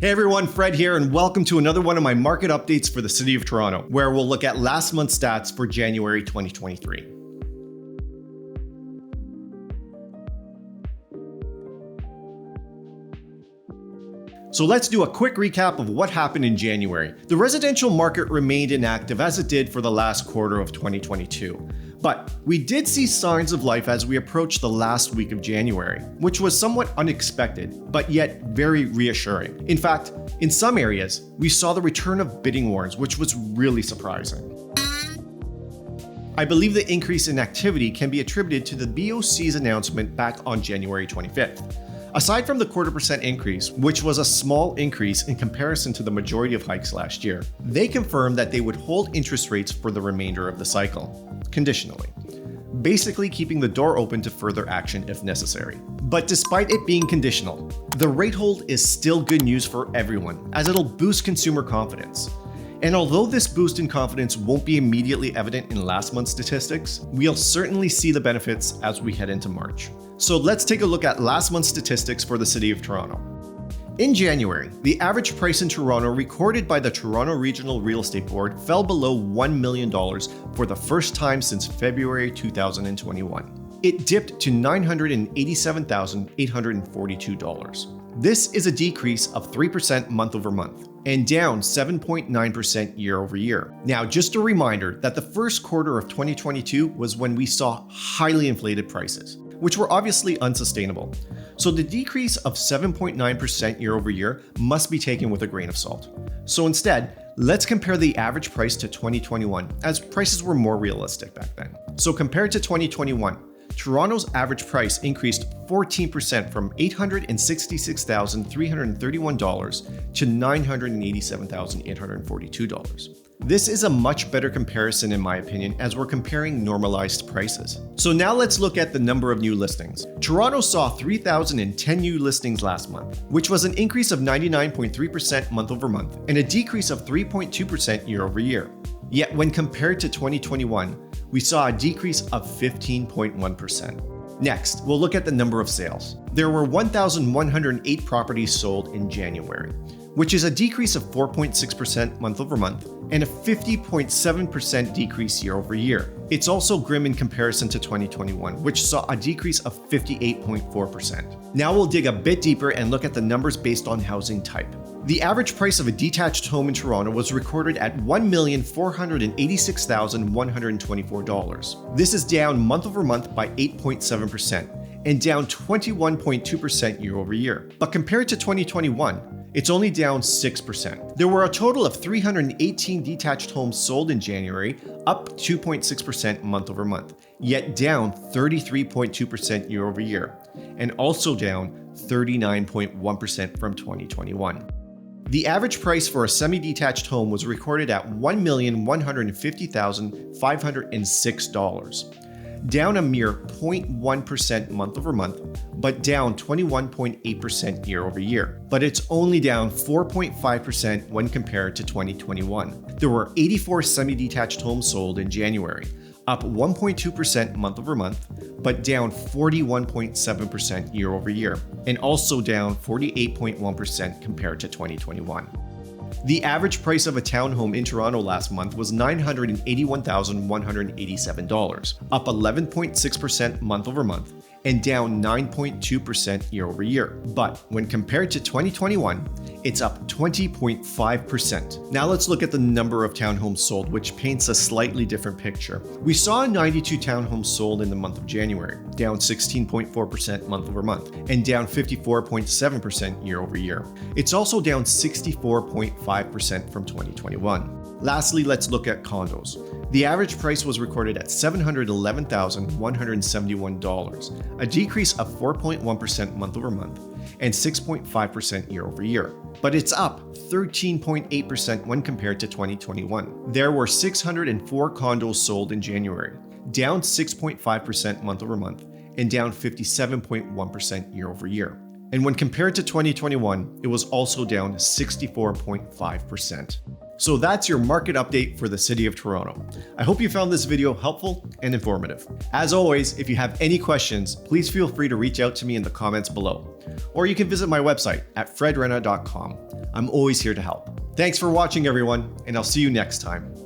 Hey everyone, Fred here, and welcome to another one of my market updates for the City of Toronto, where we'll look at last month's stats for January 2023. So let's do a quick recap of what happened in January. The residential market remained inactive as it did for the last quarter of 2022. But we did see signs of life as we approached the last week of January, which was somewhat unexpected, but yet very reassuring. In fact, in some areas, we saw the return of bidding wars, which was really surprising. I believe the increase in activity can be attributed to the BOC's announcement back on January 25th. Aside from the 0.25% increase, which was a small increase in comparison to the majority of hikes last year, they confirmed that they would hold interest rates for the remainder of the cycle, conditionally, basically keeping the door open to further action if necessary. But despite it being conditional, the rate hold is still good news for everyone, as it'll boost consumer confidence. And although this boost in confidence won't be immediately evident in last month's statistics, we'll certainly see the benefits as we head into March. So let's take a look at last month's statistics for the City of Toronto. In January, the average price in Toronto recorded by the Toronto Regional Real Estate Board fell below $1 million for the first time since February 2021. It dipped to $987,842. This is a decrease of 3% month over month and down 7.9% year over year. Now, just a reminder that the first quarter of 2022 was when we saw highly inflated prices, which were obviously unsustainable. So the decrease of 7.9% year over year must be taken with a grain of salt. So instead, let's compare the average price to 2021, as prices were more realistic back then. So compared to 2021, Toronto's average price increased 14% from $866,331 to $987,842. This is a much better comparison in my opinion, as we're comparing normalized prices. So now let's look at the number of new listings. Toronto saw 3,010 new listings last month, which was an increase of 99.3% month over month and a decrease of 3.2% year over year. Yet when compared to 2021, we saw a decrease of 15.1%. Next, we'll look at the number of sales. There were 1,108 properties sold in January, which is a decrease of 4.6% month over month and a 50.7% decrease year over year. It's also grim in comparison to 2021, which saw a decrease of 58.4%. Now we'll dig a bit deeper and look at the numbers based on housing type. The average price of a detached home in Toronto was recorded at $1,486,124. This is down month over month by 8.7% and down 21.2% year over year. But compared to 2021, it's only down 6%. There were a total of 318 detached homes sold in January, up 2.6% month over month, yet down 33.2% year over year, and also down 39.1% from 2021. The average price for a semi-detached home was recorded at $1,150,506, down a mere 0.1% month over month, but down 21.8% year over year. But it's only down 4.5% when compared to 2021. There were 84 semi-detached homes sold in January, up 1.2% month over month, but down 41.7% year over year, and also down 48.1% compared to 2021. The average price of a townhome in Toronto last month was $981,187, up 11.6% month over month, and down 9.2% year over year. But when compared to 2021, it's up 20.5%. Now let's look at the number of townhomes sold, which paints a slightly different picture. We saw 92 townhomes sold in the month of January, down 16.4% month over month, and down 54.7% year over year. It's also down 64.5% from 2021. Lastly, let's look at condos. The average price was recorded at $711,171, a decrease of 4.1% month over month and 6.5% year over year. But it's up 13.8% when compared to 2021. There were 604 condos sold in January, down 6.5% month over month and down 57.1% year over year. And when compared to 2021, it was also down 64.5%. So that's your market update for the City of Toronto. I hope you found this video helpful and informative. As always, if you have any questions, please feel free to reach out to me in the comments below. Or you can visit my website at fredrenna.com. I'm always here to help. Thanks for watching, everyone, and I'll see you next time.